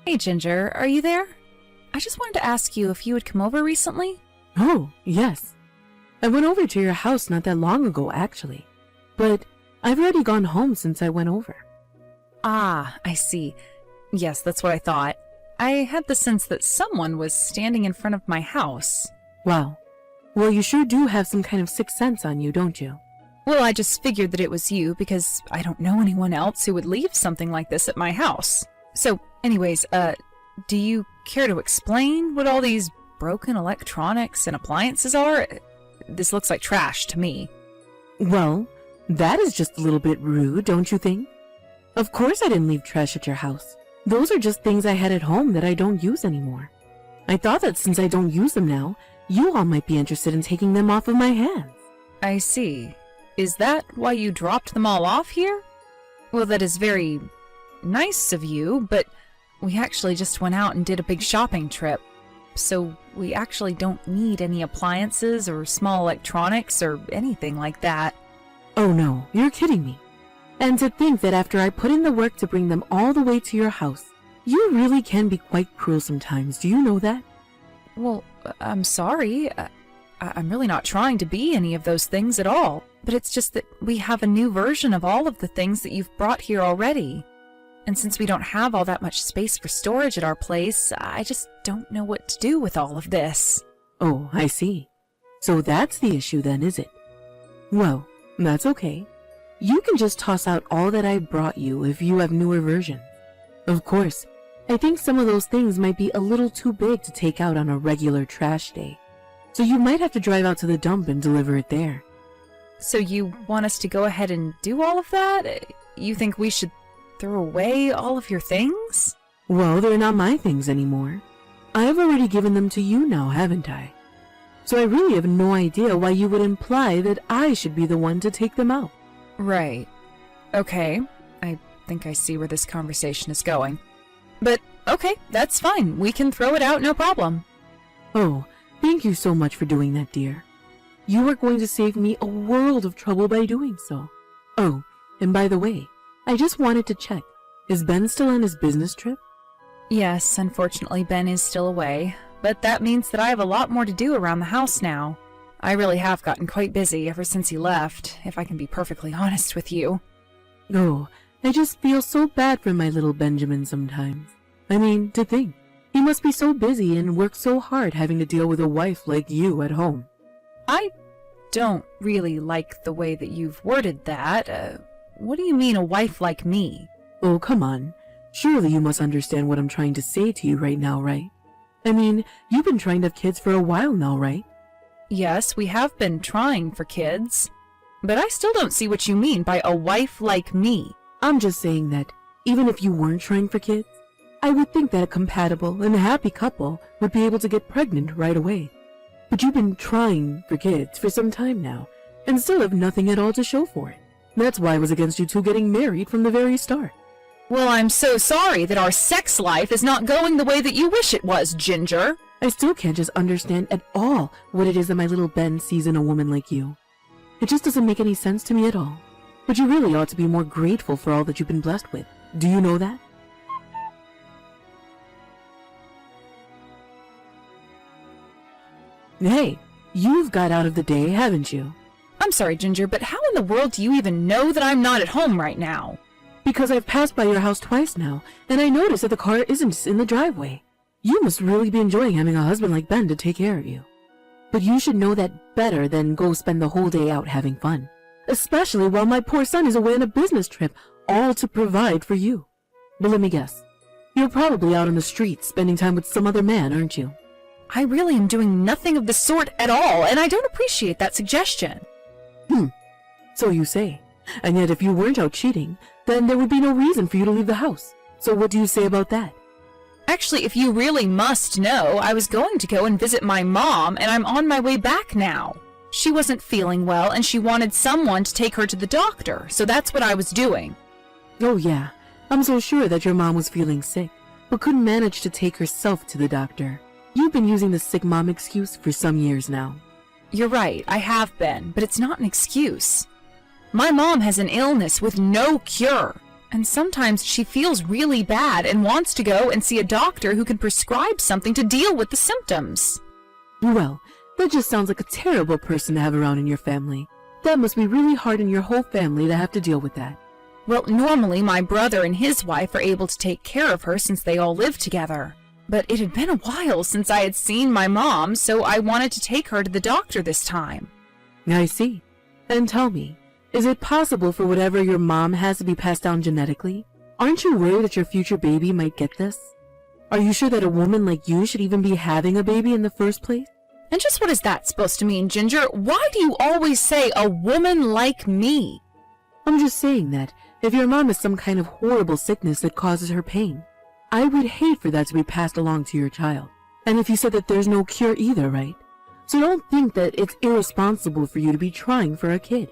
Hey Ginger, are you there? I just wanted to ask you if you had come over recently? Oh, yes. I went over to your house not that long ago, actually. But I've already gone home since I went over. Ah, I see. Yes, that's what I thought. I had the sense that someone was standing in front of my house. Wow. Well, you sure do have some kind of sixth sense on you, don't you? Well, I just figured that it was you because I don't know anyone else who would leave something like this at my house. So, anyways, do you care to explain what all these broken electronics and appliances are? This looks like trash to me. Well, that is just a little bit rude, don't you think? Of course I didn't leave trash at your house. Those are just things I had at home that I don't use anymore. I thought that since I don't use them now, you all might be interested in taking them off of my hands. I see. Is that why you dropped them all off here? Well, that is very nice of you, but we actually just went out and did a big shopping trip. So we actually don't need any appliances or small electronics or anything like that. Oh no, you're kidding me. And to think that after I put in the work to bring them all the way to your house, you really can be quite cruel sometimes, do you know that? Well, I'm sorry. I'm really not trying to be any of those things at all. But it's just that we have a new version of all of the things that you've brought here already. And since we don't have all that much space for storage at our place, I just don't know what to do with all of this. Oh, I see. So that's the issue then, is it? Well, that's okay. You can just toss out all that I brought you if you have newer versions. Of course, I think some of those things might be a little too big to take out on a regular trash day. So you might have to drive out to the dump and deliver it there. So you want us to go ahead and do all of that? You think we should throw away all of your things? Well, they're not my things anymore. I've already given them to you now, haven't I? So I really have no idea why you would imply that I should be the one to take them out. Right. Okay. I think I see where this conversation is going. But, okay, that's fine. We can throw it out, no problem. Oh, thank you so much for doing that, dear. You are going to save me a world of trouble by doing so. Oh, and by the way, I just wanted to check. Is Ben still on his business trip? Yes, unfortunately Ben is still away, but that means that I have a lot more to do around the house now. I really have gotten quite busy ever since he left, if I can be perfectly honest with you. Oh, I just feel so bad for my little Benjamin sometimes. I mean, to think, he must be so busy and work so hard having to deal with a wife like you at home. I don't really like the way that you've worded that. What do you mean, a wife like me? Oh, come on. Surely you must understand what I'm trying to say to you right now, right? I mean, you've been trying to have kids for a while now, right? Yes, we have been trying for kids. But I still don't see what you mean by a wife like me. I'm just saying that, even if you weren't trying for kids, I would think that a compatible and happy couple would be able to get pregnant right away. But you've been trying for kids for some time now, and still have nothing at all to show for it. That's why I was against you two getting married from the very start. Well, I'm so sorry that our sex life is not going the way that you wish it was, Ginger. I still can't just understand at all what it is that my little Ben sees in a woman like you. It just doesn't make any sense to me at all. But you really ought to be more grateful for all that you've been blessed with. Do you know that? Hey, you've got out of the day, haven't you? I'm sorry, Ginger, but how in the world do you even know that I'm not at home right now? Because I've passed by your house twice now, and I noticed that the car isn't in the driveway. You must really be enjoying having a husband like Ben to take care of you. But you should know that better than go spend the whole day out having fun. Especially while my poor son is away on a business trip, all to provide for you. But let me guess. You're probably out on the streets spending time with some other man, aren't you? I really am doing nothing of the sort at all, and I don't appreciate that suggestion. So you say. And yet if you weren't out cheating, then there would be no reason for you to leave the house. So what do you say about that? Actually, if you really must know, I was going to go and visit my mom, and I'm on my way back now. She wasn't feeling well, and she wanted someone to take her to the doctor, so that's what I was doing. Oh yeah, I'm so sure that your mom was feeling sick, but couldn't manage to take herself to the doctor. You've been using the sick mom excuse for some years now. You're right, I have been, but it's not an excuse. My mom has an illness with no cure. And sometimes she feels really bad and wants to go and see a doctor who can prescribe something to deal with the symptoms. Well, that just sounds like a terrible person to have around in your family. That must be really hard on your whole family to have to deal with that. Well, normally my brother and his wife are able to take care of her since they all live together. But it had been a while since I had seen my mom, so I wanted to take her to the doctor this time. I see. And tell me, is it possible for whatever your mom has to be passed down genetically? Aren't you worried that your future baby might get this? Are you sure that a woman like you should even be having a baby in the first place? And just what is that supposed to mean, Ginger? Why do you always say a woman like me? I'm just saying that if your mom has some kind of horrible sickness that causes her pain, I would hate for that to be passed along to your child. And if you said that there's no cure either, right? So don't think that it's irresponsible for you to be trying for a kid.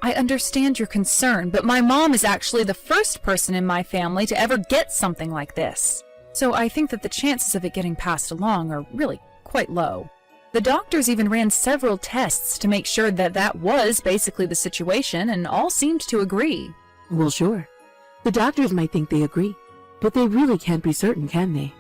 I understand your concern, but my mom is actually the first person in my family to ever get something like this. So I think that the chances of it getting passed along are really quite low. The doctors even ran several tests to make sure that that was basically the situation, and all seemed to agree. Well, sure. The doctors might think they agree, but they really can't be certain, can they?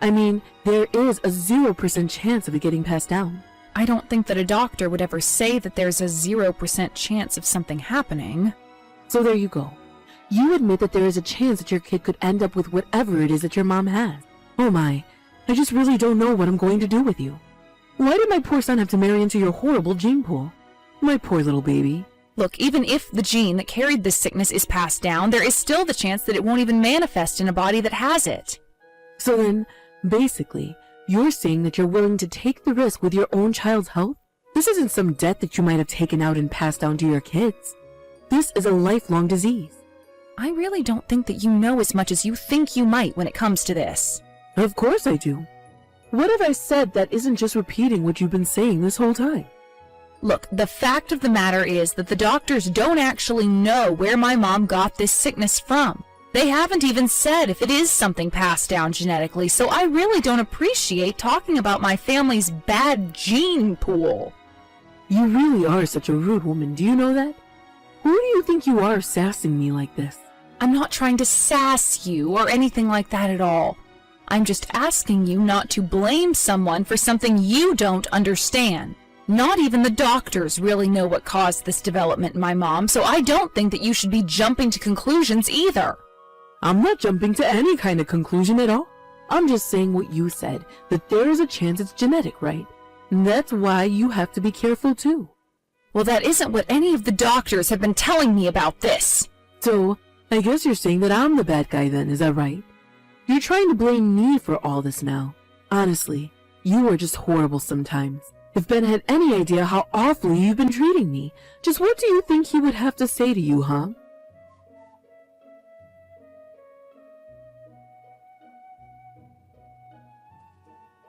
I mean, there is a 0% chance of it getting passed down. I don't think that a doctor would ever say that there's a 0% chance of something happening. So there you go. You admit that there is a chance that your kid could end up with whatever it is that your mom has. Oh my, I just really don't know what I'm going to do with you. Why did my poor son have to marry into your horrible gene pool? My poor little baby. Look, even if the gene that carried this sickness is passed down, there is still the chance that it won't even manifest in a body that has it. So then, basically, you're saying that you're willing to take the risk with your own child's health? This isn't some debt that you might have taken out and passed down to your kids. This is a lifelong disease. I really don't think that you know as much as you think you might when it comes to this. Of course I do. What have I said that isn't just repeating what you've been saying this whole time? Look, the fact of the matter is that the doctors don't actually know where my mom got this sickness from. They haven't even said if it is something passed down genetically, so I really don't appreciate talking about my family's bad gene pool. You really are such a rude woman, do you know that? Who do you think you are sassing me like this? I'm not trying to sass you or anything like that at all. I'm just asking you not to blame someone for something you don't understand. Not even the doctors really know what caused this development in my mom, so I don't think that you should be jumping to conclusions either. I'm not jumping to any kind of conclusion at all. I'm just saying what you said, that there is a chance it's genetic, right? And that's why you have to be careful too. Well, that isn't what any of the doctors have been telling me about this. So, I guess you're saying that I'm the bad guy then, is that right? You're trying to blame me for all this now. Honestly, you are just horrible sometimes. If Ben had any idea how awfully you've been treating me, just what do you think he would have to say to you, huh?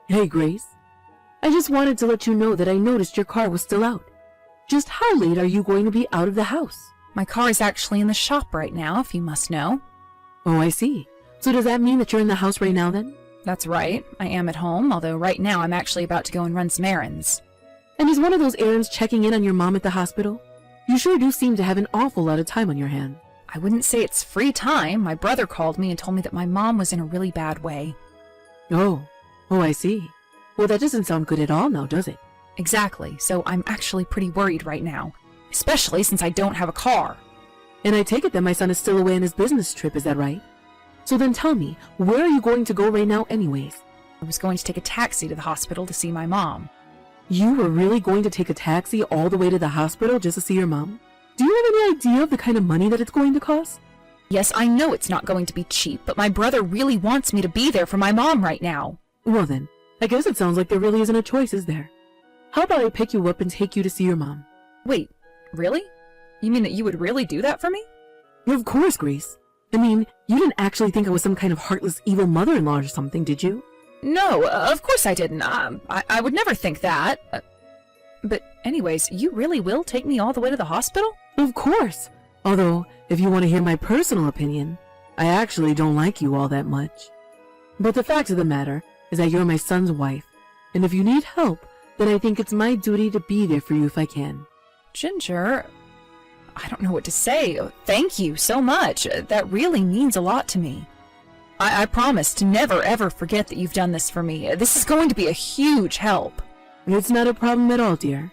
Hey, Grace. I just wanted to let you know that I noticed your car was still out. Just how late are you going to be out of the house? My car is actually in the shop right now, if you must know. Oh, I see. So does that mean that you're in the house right now then? That's right. I am at home, although right now I'm actually about to go and run some errands. And is one of those errands checking in on your mom at the hospital? You sure do seem to have an awful lot of time on your hands. I wouldn't say it's free time. My brother called me and told me that my mom was in a really bad way. Oh, I see. Well, that doesn't sound good at all now, does it? Exactly, so I'm actually pretty worried right now. Especially since I don't have a car. And I take it that my son is still away on his business trip, is that right? So then tell me, where are you going to go right now anyways? I was going to take a taxi to the hospital to see my mom. You were really going to take a taxi all the way to the hospital just to see your mom? Do you have any idea of the kind of money that it's going to cost? Yes, I know it's not going to be cheap, but my brother really wants me to be there for my mom right now. Well then, I guess it sounds like there really isn't a choice, is there? How about I pick you up and take you to see your mom? Wait, really? You mean that you would really do that for me? Of course, Grace. I mean, you didn't actually think I was some kind of heartless evil mother-in-law or something, did you? No, of course I didn't. I would never think that. But anyways, you really will take me all the way to the hospital? Of course. Although, if you want to hear my personal opinion, I actually don't like you all that much. But the fact of the matter is that you're my son's wife, and if you need help, then I think it's my duty to be there for you if I can. Ginger, I don't know what to say. Thank you so much. That really means a lot to me. I promise to never ever forget that you've done this for me. This is going to be a huge help. It's not a problem at all, dear.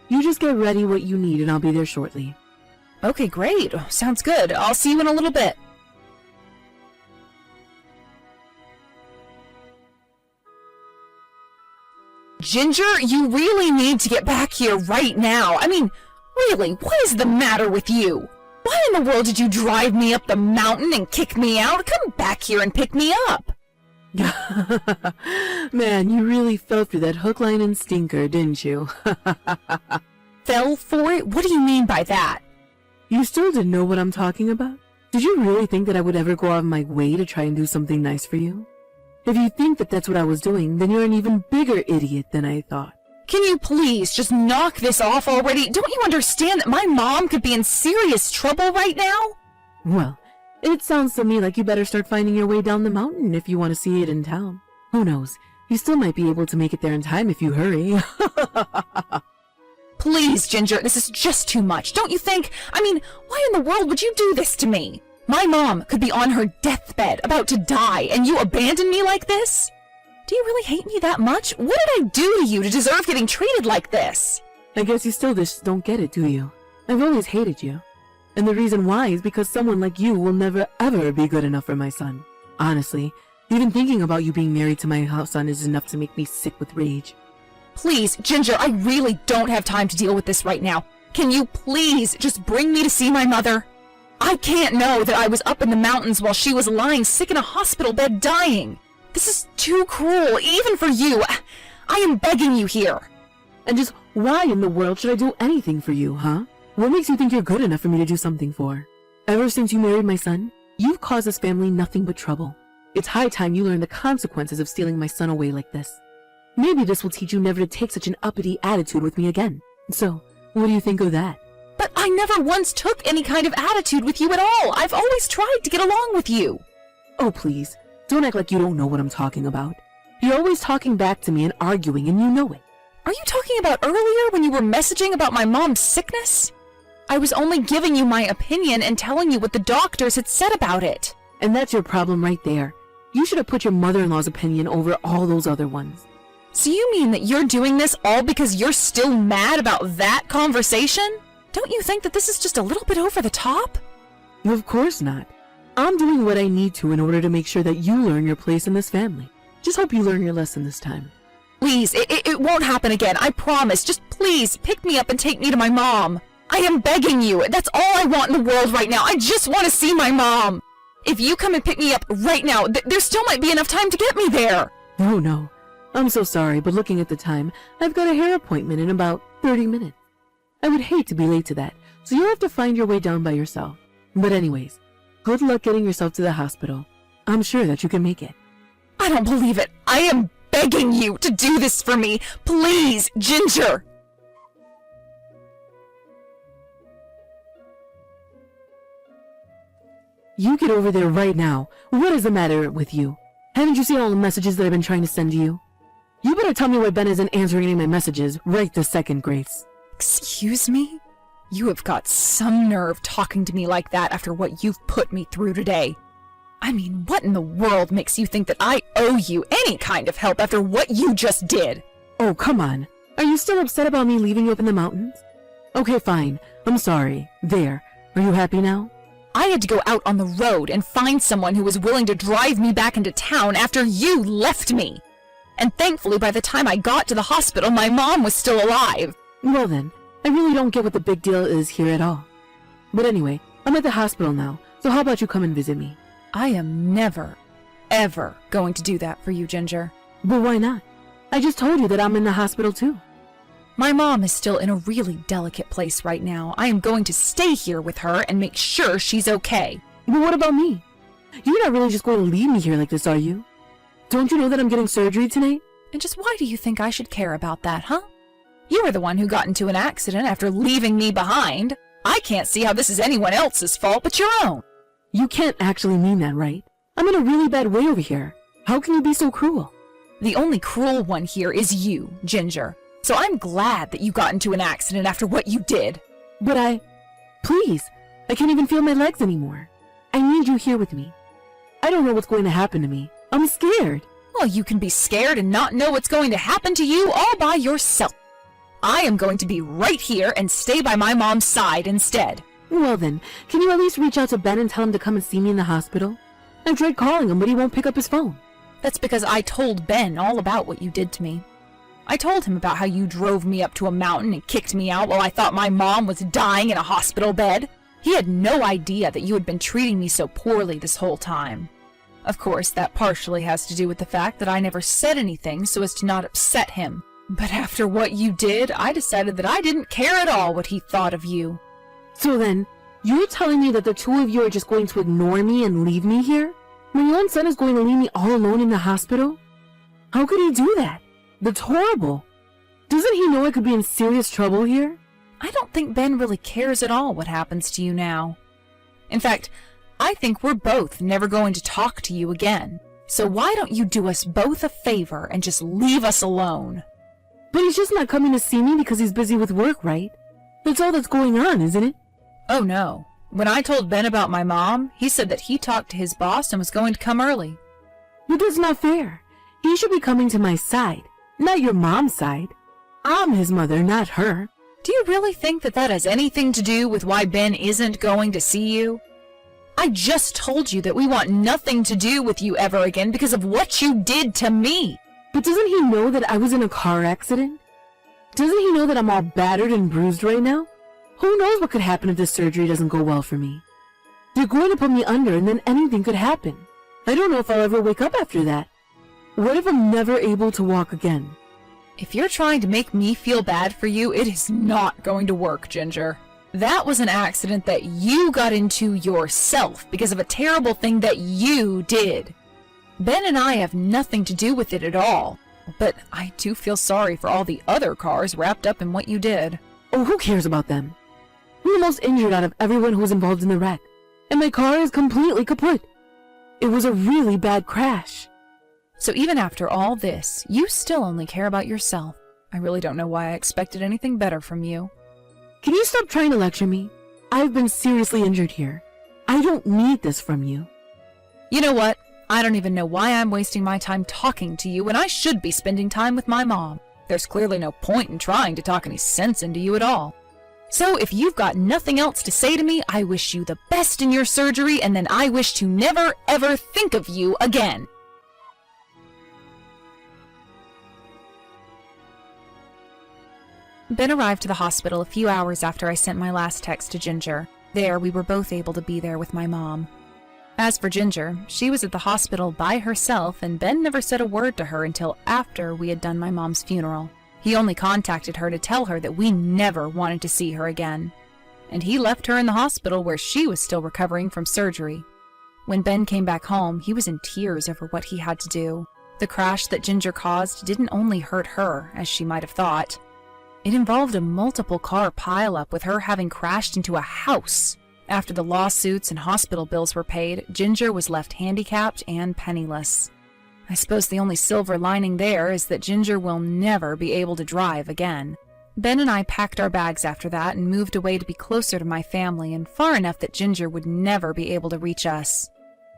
You just get ready what you need and I'll be there shortly. Okay, great. Sounds good. I'll see you in a little bit. Ginger, you really need to get back here right now. I mean, really, what is the matter with you? Why in the world did you drive me up the mountain and kick me out? Come back here and pick me up. Man, you really fell through that hook, line, and stinker, didn't you? Fell for it? What do you mean by that? You still didn't know what I'm talking about? Did you really think that I would ever go out of my way to try and do something nice for you? If you think that that's what I was doing, then you're an even bigger idiot than I thought. Can you please just knock this off already? Don't you understand that my mom could be in serious trouble right now? Well, it sounds to me like you better start finding your way down the mountain if you want to see it in town. Who knows? You still might be able to make it there in time if you hurry. Please, Ginger, this is just too much, don't you think? I mean, why in the world would you do this to me? My mom could be on her deathbed, about to die, and you abandon me like this? Do you really hate me that much? What did I do to you to deserve getting treated like this? I guess you still just don't get it, do you? I've always hated you. And the reason why is because someone like you will never ever be good enough for my son. Honestly, even thinking about you being married to my son is enough to make me sick with rage. Please, Ginger, I really don't have time to deal with this right now. Can you please just bring me to see my mother? I can't know that I was up in the mountains while she was lying sick in a hospital bed dying. This is too cruel, even for you. I am begging you here. And just why in the world should I do anything for you, huh? What makes you think you're good enough for me to do something for? Ever since you married my son, you've caused this family nothing but trouble. It's high time you learn the consequences of stealing my son away like this. Maybe this will teach you never to take such an uppity attitude with me again. So, what do you think of that? But I never once took any kind of attitude with you at all. I've always tried to get along with you. Oh, please. Don't act like you don't know what I'm talking about. You're always talking back to me and arguing, and you know it. Are you talking about earlier when you were messaging about my mom's sickness? I was only giving you my opinion and telling you what the doctors had said about it. And that's your problem right there. You should have put your mother-in-law's opinion over all those other ones. So you mean that you're doing this all because you're still mad about that conversation? Don't you think that this is just a little bit over the top? Of course not. I'm doing what I need to in order to make sure that you learn your place in this family. Just hope you learn your lesson this time. Please, it won't happen again, I promise. Just please, pick me up and take me to my mom. I am begging you. That's all I want in the world right now. I just want to see my mom. If you come and pick me up right now, there still might be enough time to get me there. Oh no. I'm so sorry, but looking at the time, I've got a hair appointment in about 30 minutes. I would hate to be late to that, so you'll have to find your way down by yourself. But anyways, good luck getting yourself to the hospital. I'm sure that you can make it. I don't believe it. I am begging you to do this for me. Please, Ginger. You get over there right now. What is the matter with you? Haven't you seen all the messages that I've been trying to send to you? You better tell me why Ben isn't answering any of my messages right this second, Grace. Excuse me? You have got some nerve talking to me like that after what you've put me through today. I mean, what in the world makes you think that I owe you any kind of help after what you just did? Oh, come on. Are you still upset about me leaving you up in the mountains? Okay, fine. I'm sorry. There. Are you happy now? I had to go out on the road and find someone who was willing to drive me back into town after you left me. And thankfully, by the time I got to the hospital, my mom was still alive. Well then, I really don't get what the big deal is here at all. But anyway, I'm at the hospital now, so how about you come and visit me? I am never, ever going to do that for you, Ginger. But why not? I just told you that I'm in the hospital too. My mom is still in a really delicate place right now. I am going to stay here with her and make sure she's okay. But what about me? You're not really just going to leave me here like this, are you? Don't you know that I'm getting surgery tonight? And just why do you think I should care about that, huh? You were the one who got into an accident after leaving me behind. I can't see how this is anyone else's fault but your own. You can't actually mean that, right? I'm in a really bad way over here. How can you be so cruel? The only cruel one here is you, Ginger. So I'm glad that you got into an accident after what you did. But Please, I can't even feel my legs anymore. I need you here with me. I don't know what's going to happen to me. I'm scared. Well, you can be scared and not know what's going to happen to you all by yourself. I am going to be right here and stay by my mom's side instead. Well then, can you at least reach out to Ben and tell him to come and see me in the hospital? I've tried calling him, but he won't pick up his phone. That's because I told Ben all about what you did to me. I told him about how you drove me up to a mountain and kicked me out while I thought my mom was dying in a hospital bed. He had no idea that you had been treating me so poorly this whole time. Of course, that partially has to do with the fact that I never said anything so as to not upset him. But after what you did, I decided that I didn't care at all what he thought of you. So then, you're telling me that the two of you are just going to ignore me and leave me here? My own son is going to leave me all alone in the hospital? How could he do that? That's horrible. Doesn't he know I could be in serious trouble here? I don't think Ben really cares at all what happens to you now. In fact, I think we're both never going to talk to you again. So why don't you do us both a favor and just leave us alone? But he's just not coming to see me because he's busy with work, right? That's all that's going on, isn't it? Oh no. When I told Ben about my mom, he said that he talked to his boss and was going to come early. But that's not fair. He should be coming to my side, not your mom's side. I'm his mother, not her. Do you really think that that has anything to do with why Ben isn't going to see you? I just told you that we want nothing to do with you ever again because of what you did to me. But doesn't he know that I was in a car accident? Doesn't he know that I'm all battered and bruised right now? Who knows what could happen if this surgery doesn't go well for me? They're going to put me under and then anything could happen. I don't know if I'll ever wake up after that. What if I'm never able to walk again? If you're trying to make me feel bad for you, it is not going to work, Ginger. That was an accident that you got into yourself because of a terrible thing that you did. Ben and I have nothing to do with it at all, but I do feel sorry for all the other cars wrapped up in what you did. Oh, who cares about them? I'm the most injured out of everyone who was involved in the wreck, and my car is completely kaput. It was a really bad crash. So even after all this, you still only care about yourself. I really don't know why I expected anything better from you. Can you stop trying to lecture me? I've been seriously injured here. I don't need this from you. You know what? I don't even know why I'm wasting my time talking to you when I should be spending time with my mom. There's clearly no point in trying to talk any sense into you at all. So if you've got nothing else to say to me, I wish you the best in your surgery, and then I wish to never ever think of you again. Ben arrived to the hospital a few hours after I sent my last text to Ginger. There, we were both able to be there with my mom. As for Ginger, she was at the hospital by herself, and Ben never said a word to her until after we had done my mom's funeral. He only contacted her to tell her that we never wanted to see her again. And he left her in the hospital where she was still recovering from surgery. When Ben came back home, he was in tears over what he had to do. The crash that Ginger caused didn't only hurt her, as she might have thought. It involved a multiple-car pileup with her having crashed into a house. After the lawsuits and hospital bills were paid, Ginger was left handicapped and penniless. I suppose the only silver lining there is that Ginger will never be able to drive again. Ben and I packed our bags after that and moved away to be closer to my family and far enough that Ginger would never be able to reach us.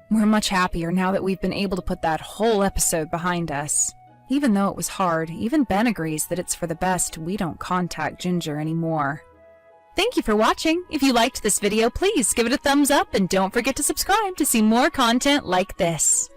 We're much happier now that we've been able to put that whole episode behind us. Even though it was hard, even Ben agrees that it's for the best we don't contact Ginger anymore. Thank you for watching. If you liked this video, please give it a thumbs up and don't forget to subscribe to see more content like this.